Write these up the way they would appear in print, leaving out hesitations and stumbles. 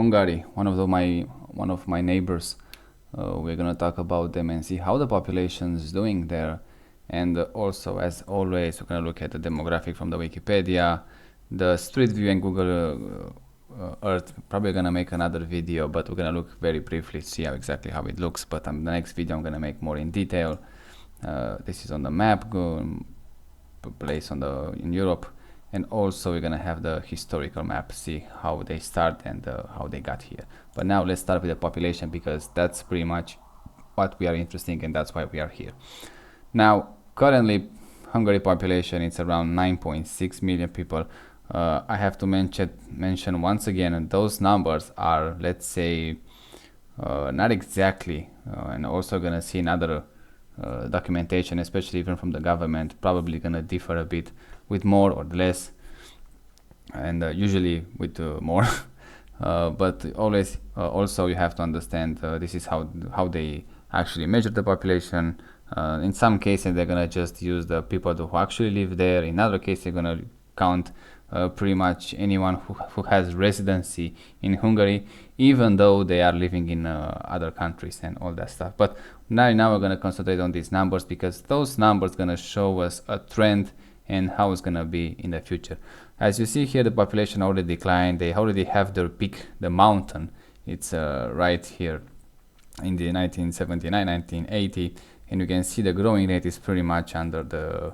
Hungary, one of my neighbors. We're gonna talk about them and see how the population is doing there. And also, as always, we're gonna look at the demographic from the Wikipedia, the Street View and Google Earth. Probably gonna make another video, but we're gonna look very briefly, see how exactly how it looks. But the next video I'm gonna make more in detail. This is on the map, place in Europe. And also we're gonna have the historical map, see how they start and how they got here. But now let's start with the population, because that's pretty much what we are interested in, and that's why we are here. Now, currently, Hungary population is around 9.6 million people. I have to mention once again, and those numbers are, let's say, not exactly, and also gonna see another documentation, especially even from the government, probably gonna differ a bit with more or less, and usually with more. But always, also you have to understand this is how they actually measure the population. In some cases they're gonna just use the people who actually live there. In other cases they're gonna count pretty much anyone who has residency in Hungary, even though they are living in other countries and all that stuff. But now we're gonna concentrate on these numbers, because those numbers gonna show us a trend and how it's gonna be in the future. As you see here, the population already declined. They already have their peak, the mountain. It's right here in the 1979, 1980, and you can see the growing rate is pretty much under the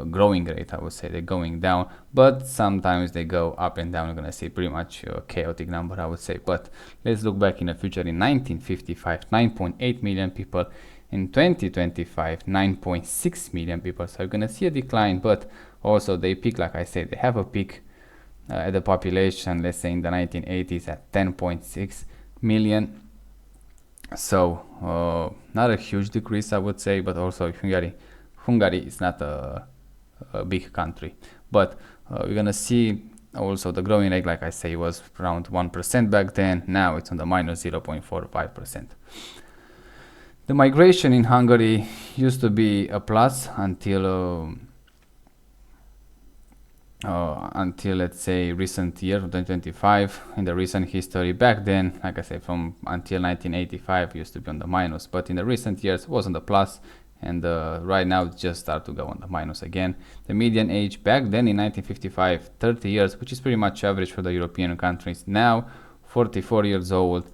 growing rate. I would say they're going down, but sometimes they go up and down. You're gonna see pretty much a chaotic number, I would say. But let's look back in the future. In 1955, 9.8 million people. In 2025, 9.6 million people. So you're gonna see a decline, but also they peak, like I said, they have a peak at the population, let's say in the 1980s at 10.6 million. So not a huge decrease, I would say, but also Hungary is not a big country. But we're gonna see also the growing rate, like I say, was around 1% back then. Now it's on the minus 0.45%. The migration in Hungary used to be a plus until let's say recent year, 2025. In the recent history, back then, like I said, from until 1985 used to be on the minus, but in the recent years it was on the plus, and right now it just started to go on the minus again. The median age back then in 1955, 30 years, which is pretty much average for the European countries. Now 44 years old.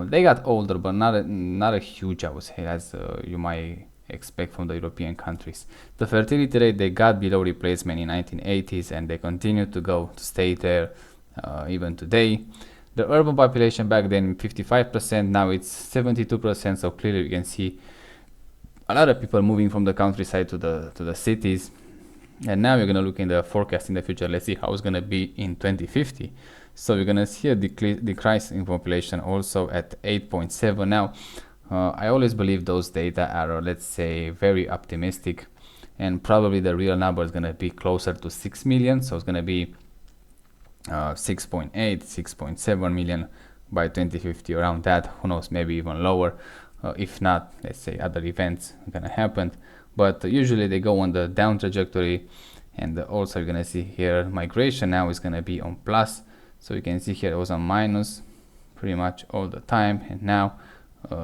They got older, but not a huge, I would say, as you might expect from the European countries. The fertility rate, they got below replacement in 1980s, and they continue to stay there even today. The urban population back then 55%, now it's 72%. So clearly you can see a lot of people moving from the countryside to the cities. And now we're gonna look in the forecast in the future. Let's see how it's gonna be in 2050. So you're gonna see a decrease in population also at 8.7. Now, I always believe those data are, let's say, very optimistic, and probably the real number is gonna be closer to 6 million. So it's gonna be 6.8, 6.7 million by 2050, around that. Who knows, maybe even lower. If not, let's say other events are gonna happen. But usually they go on the down trajectory, and also you're gonna see here migration now is gonna be on plus. So you can see here it was on minus pretty much all the time, and now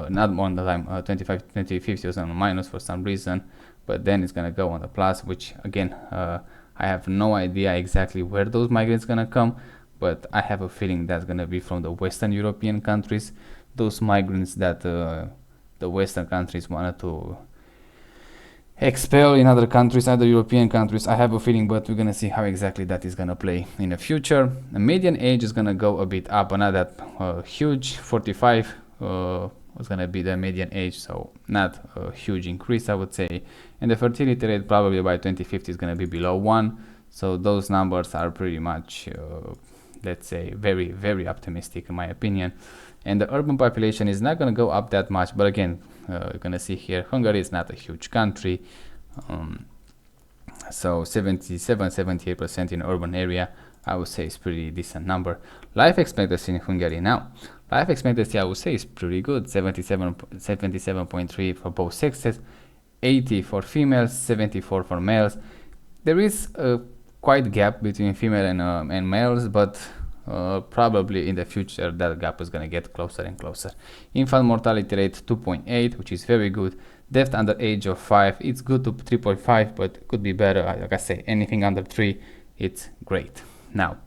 not all the time, 2050 was on minus for some reason, but then it's gonna go on the plus, which again I have no idea exactly where those migrants gonna come, but I have a feeling that's gonna be from the Western European countries, those migrants that the Western countries wanted to expel in other countries, other European countries. I have a feeling, but we're gonna see how exactly that is gonna play in the future. The median age is gonna go a bit up, but not that huge. 45 was gonna be the median age, so not a huge increase, I would say. And the fertility rate probably by 2050 is gonna be below 1. So those numbers are pretty much, let's say, very, very optimistic in my opinion. And the urban population is not gonna go up that much, but again, you're gonna see here Hungary is not a huge country, so 78% in urban area, I would say, is pretty decent number. Life expectancy in Hungary now, life expectancy I would say is pretty good, 77.3 for both sexes, 80 for females, 74 for males. There is a quite gap between female and males, but probably in the future that gap is going to get closer and closer. Infant mortality rate 2.8, which is very good. Death under age of 5, it's good to 3.5, but it could be better. Like I say, anything under 3, it's great. Now,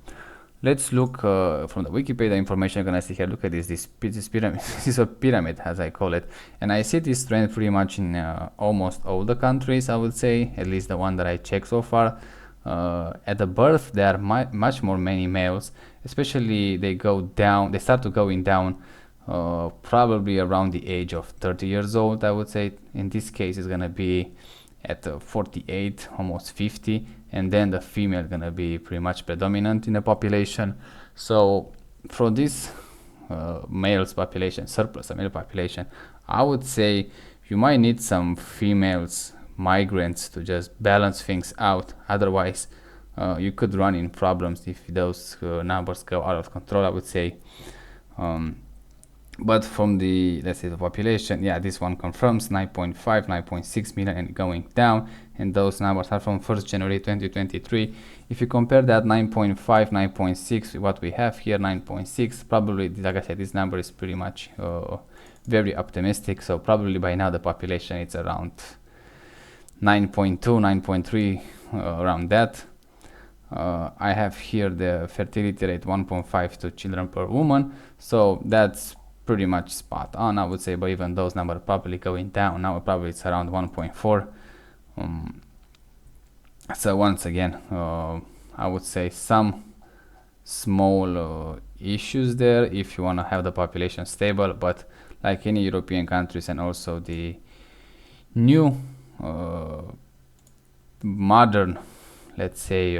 let's look from the Wikipedia information. You're gonna see here. Look at this pyramid. This is a pyramid, as I call it, and I see this trend pretty much in almost all the countries. I would say, at least the one that I checked so far. At the birth, there are much more many males. Especially, they go down. They start to going down. Probably around the age of 30 years old, I would say. In this case, it's gonna be at 48, almost 50, and then the female gonna be pretty much predominant in the population. So for this males population, surplus of male population, I would say you might need some females migrants to just balance things out. Otherwise, you could run in problems if those numbers go out of control, I would say. But from the, let's say, the population, yeah, this one confirms 9.5, 9.6 million and going down, and those numbers are from 1st January 2023. If you compare that 9.5, 9.6 with what we have here, 9.6, probably, like I said, this number is pretty much very optimistic. So probably by now the population is around 9.2, 9.3, around that. I have here the fertility rate 1.5 to children per woman, so that's pretty much spot on, I would say. But even those numbers probably going down now. Probably it's around 1.4. So once again, I would say some small issues there if you want to have the population stable. But like any European countries, and also the new modern, let's say,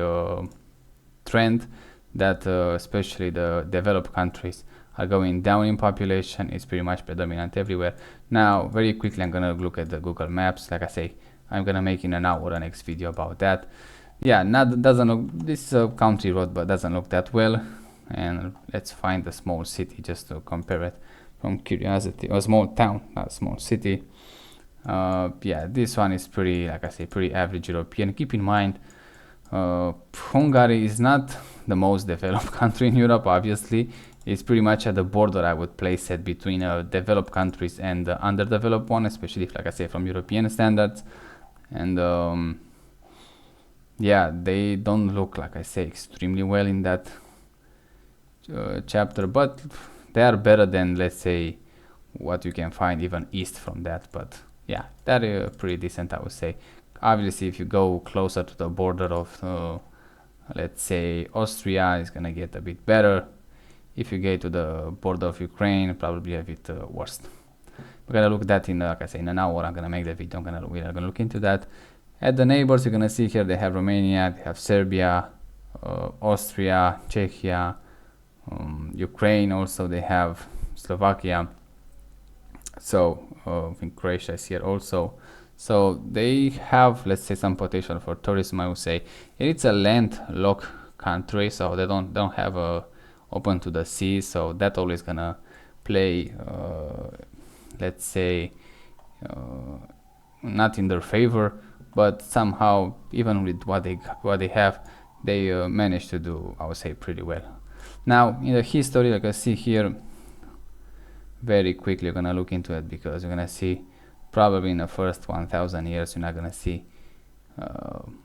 trend that especially the developed countries are going down in population, is pretty much predominant everywhere. Now, very quickly, I'm gonna look at the Google Maps. Like I say, I'm gonna make in an hour a next video about that. Yeah, doesn't look, this is a country road, but doesn't look that well. And let's find a small city just to compare it from curiosity. A small town, not a small city. Yeah, this one is pretty, like I say, pretty average European. Keep in mind, Hungary is not the most developed country in Europe, obviously. It's pretty much at the border, I would place it, between developed countries and the underdeveloped one, especially if, like I say, from European standards. And yeah, they don't look, like I say, extremely well in that chapter, but they are better than, let's say, what you can find even east from that. But yeah, they're pretty decent, I would say. Obviously, if you go closer to the border of, let's say, Austria, it's gonna get a bit better. If you get to the border of Ukraine, probably a bit worse. We're gonna look at that in, like I say, in an hour. I'm gonna make the video. We're gonna look into that. At the neighbors, you're gonna see here they have Romania, they have Serbia, Austria, Czechia, Ukraine. Also, they have Slovakia. So I think Croatia is here also. So they have, let's say, some potential for tourism, I would say. It's a landlocked country, so they don't have a open to the sea, so that always gonna play, let's say, not in their favor, but somehow, even with what they have, they managed to do, I would say, pretty well. Now, in the history, like I see here, very quickly, you're gonna look into it, because you're gonna see probably in the first 1,000 years, you're not gonna see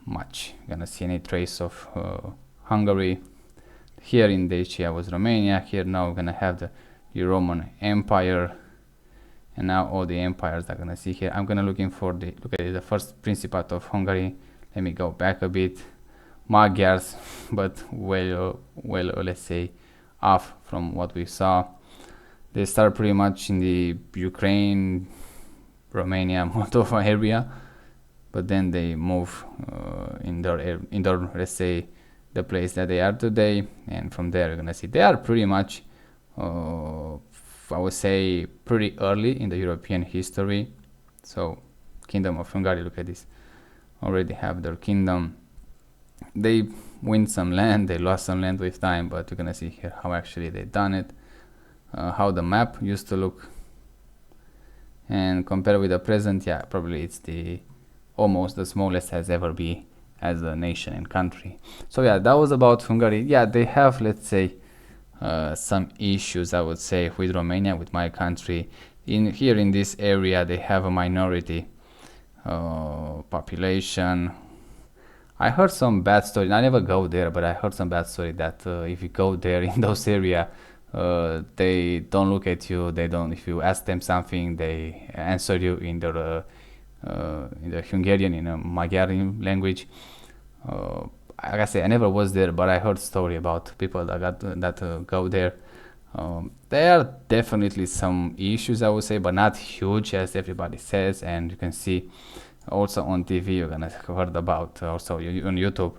much. You're gonna see any trace of Hungary. Here in Dacia was Romania. Here now we're gonna have the Roman Empire, and now all the empires are gonna see here. I'm gonna look at the first Principate of Hungary. Let me go back a bit. Magyars, but well, let's say, off from what we saw. They start pretty much in the Ukraine, Romania, Moldova area, but then they move in their, let's say, the place that they are today, and from there you're gonna see they are pretty much, I would say, pretty early in the European history. So, Kingdom of Hungary, look at this, already have their kingdom. They win some land, they lost some land with time, but you're gonna see here how actually they done it, how the map used to look, and compared with the present, yeah, probably it's the almost the smallest has ever been as a nation and country. So yeah, that was about Hungary. Yeah, they have, let's say, some issues, I would say, with Romania, with my country. Here in this area, they have a minority population. I heard some bad story. I never go there, but I heard some bad story that if you go there in those area, they don't look at you. They don't. If you ask them something, they answer you in the Hungarian, in a Magyarian language. Uh, like I say, I never was there, but I heard story about people that go there. There are definitely some issues, I would say, but not huge as everybody says. And you can see also on TV, you're gonna heard about also on YouTube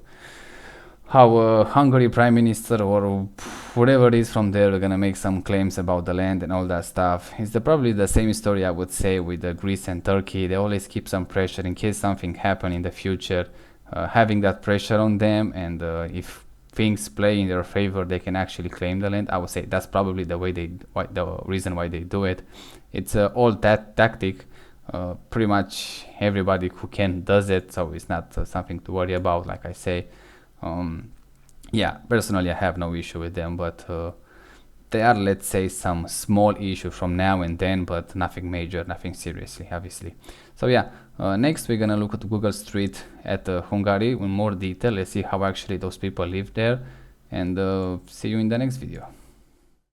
how Hungary Prime Minister or whatever it is from there are gonna make some claims about the land and all that stuff. It's probably the same story, I would say, with Greece and Turkey. They always keep some pressure in case something happen in the future, having that pressure on them, and if things play in their favor, they can actually claim the land. I would say that's probably the reason why they do it. It's all that tactic. Pretty much everybody who can does it, so it's not something to worry about. Like I say, um, yeah, personally, I have no issue with them, but there are, let's say, some small issue from now and then, but nothing major, nothing seriously, obviously. So yeah, next we're gonna look at Google Street at Hungary in more detail. Let's see how actually those people live there, and see you in the next video.